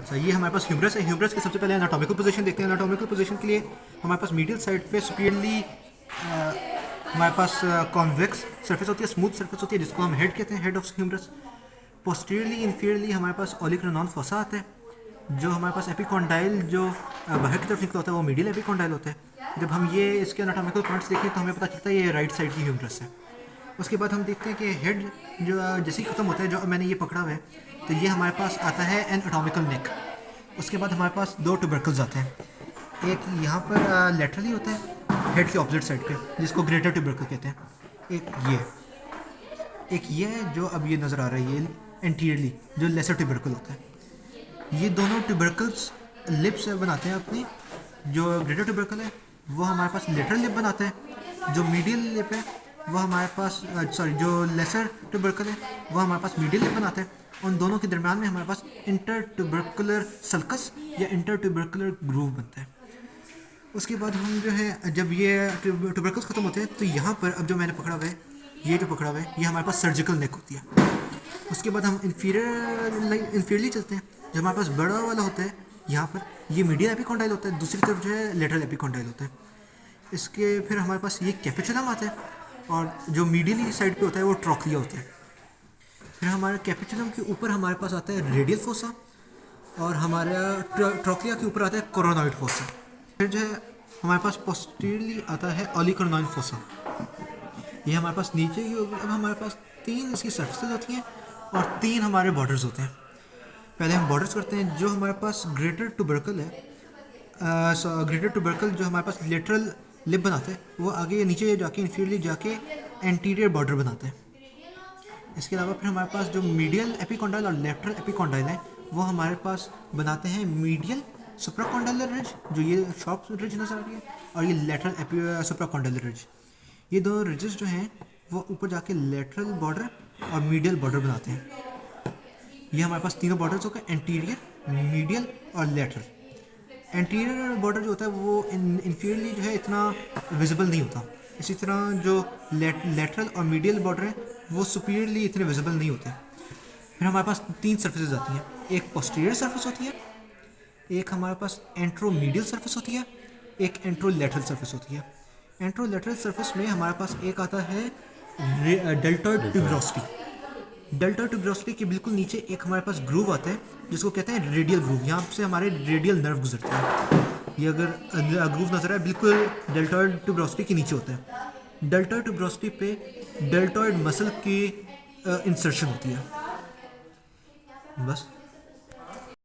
अच्छा, ये हमारे पास ह्यूमरस है। ह्यूमरस के सबसे पहले एनाटॉमिकल पोजीशन देखते हैं। एनाटॉमिकल पोजीशन के लिए हमारे पास मीडियल साइड पे सुपीरियरली हमारे पास कॉन्वेक्स सरफेस होती है, स्मूथ सरफेस होती है, जिसको हम हेड कहते हैं, head of humerus. Posteriorly inferiorly हमारे पास ओलिक्रोनॉन फोसा आता है। जो हमारे पास एपिकॉन्डाइल जो बाहर की तरफ निकला होता है वो मीडियल एपिकॉन्डाइल होता है। जब हम ये इसके एनाटॉमिकल पॉइंट्स देखें तो हमें पता चलता है ये राइट साइड की ह्यूमरस है। उसके बाद हम देखते हैं कि हेड जो जैसे ही खत्म होता है, जो मैंने ये पकड़ा हुआ है, तो ये हमारे पास आता है एन एटॉमिकल नेक। उसके बाद हमारे पास दो ट्यूबरकल्स आते हैं। एक यहाँ पर लेटरली होता है हेड के ऑपोजिट साइड पे, जिसको ग्रेटर ट्यूबरकल कहते हैं। एक ये है जो अब ये नज़र आ रहा है, ये एंटीरियरली जो लेसर ट्यूबरकल होता है। ये दोनों ट्यूबरकल्स लिप्स बनाते हैं अपनी। जो ग्रेटर ट्यूबरकल है वो हमारे पास लेटरल लिप बनाता है। जो मीडियल लिप है वो हमारे पास जो लेसर ट्यूबरकल है वो हमारे पास मीडियल लिप बनाता है। उन दोनों के दरम्यान में हमारे पास इंटर ट्यूबरकुलर सल्कस या इंटर ट्यूबरकुलर ग्रूव बनता है। उसके बाद हम जो है, जब ये ट्यूबरकल्स ख़त्म होते हैं तो यहाँ पर अब जो मैंने पकड़ा हुआ है, ये जो पकड़ा हुआ है, ये हमारे पास सर्जिकल नेक होती है। उसके बाद हम इन्फीरियरली चलते हैं। जो हमारे पास बड़ा वाला होता है यहाँ पर, ये मीडियल एपिकॉन्डाइल होता है, दूसरी तरफ जो है लेटरल एपिकॉन्डाइल होता है। इसके फिर हमारे पास ये कैपिचुलम आता है, और जो मीडियली साइड पे होता है वो ट्रोक्लिया होता है। फिर हमारे कैपिचुलम के ऊपर हमारे पास आता है रेडियल फोसा, और हमारा ट्रोक्लिया के ऊपर आता है कोरोनॉइड फोसा। फिर जो है हमारे पास पोस्टीरियरली आता है ओलिकोरोनॉइड फोसा। ये हमारे पास नीचे की होगी। अब हमारे पास तीन इसकी सर्फेसेस होती हैं और तीन हमारे बॉर्डर्स होते हैं। पहले हम बॉर्डर्स करते हैं। जो हमारे पास ग्रेटर ट्यूबरकल है, ग्रेटर ट्यूबरकल जो हमारे पास लेटरल लिप बनाते हैं, वो आगे नीचे जाके इंफीरियरली जाके एंटीरियर बॉर्डर बनाते हैं। इसके अलावा फिर हमारे पास जो मीडियल एपिकॉन्डाइल और लेटरल एपिकॉन्डाइल है वो हमारे पास बनाते हैं मीडियल सुप्राकॉन्डाइलर रिज, जो ये शॉर्प रिज नज़र आ रही है, और ये लेटरल सुप्राकॉन्डाइलर रिज। ये दोनों रिजेस जो हैं वो ऊपर जाके लेटरल बॉर्डर और मीडियल बॉर्डर बनाते हैं। ये हमारे पास तीनों बॉर्डर्स हो गए, एंटीरियर, मीडियल और लेटरल। एंटीरियर बॉर्डर जो होता है वो इंफीरियरली जो है इतना विजिबल नहीं होता। इसी तरह जो लेटरल और मीडियल बॉर्डर है वो सुपीरियरली इतने विजिबल नहीं होते। फिर हमारे पास तीन सर्फेसेस आती हैं। एक पोस्टीरियर सर्फेस होती है, एक हमारे पास एंट्रोमीडियल सर्फेस होती है, एक एंट्रोलेटरल सर्फेस होती है। एंट्रोलेटरल सर्फेस में हमारे पास एक आता है डेल्टॉइड ट्यूबरोसिटी। डेल्टॉइड ट्यूबरोसिटी के बिल्कुल नीचे एक हमारे पास ग्रूव आता है जिसको कहते हैं रेडियल ग्रूव। यहाँ से हमारे रेडियल नर्व गुजरते हैं। ये अगर ग्रूव नजर आए बिल्कुल डेल्टॉइड ट्यूबरोसिटी के नीचे होता है। डेल्टॉइड ट्यूबरोसिटी पे डेल्टॉइड मसल की इंसर्शन होती है। बस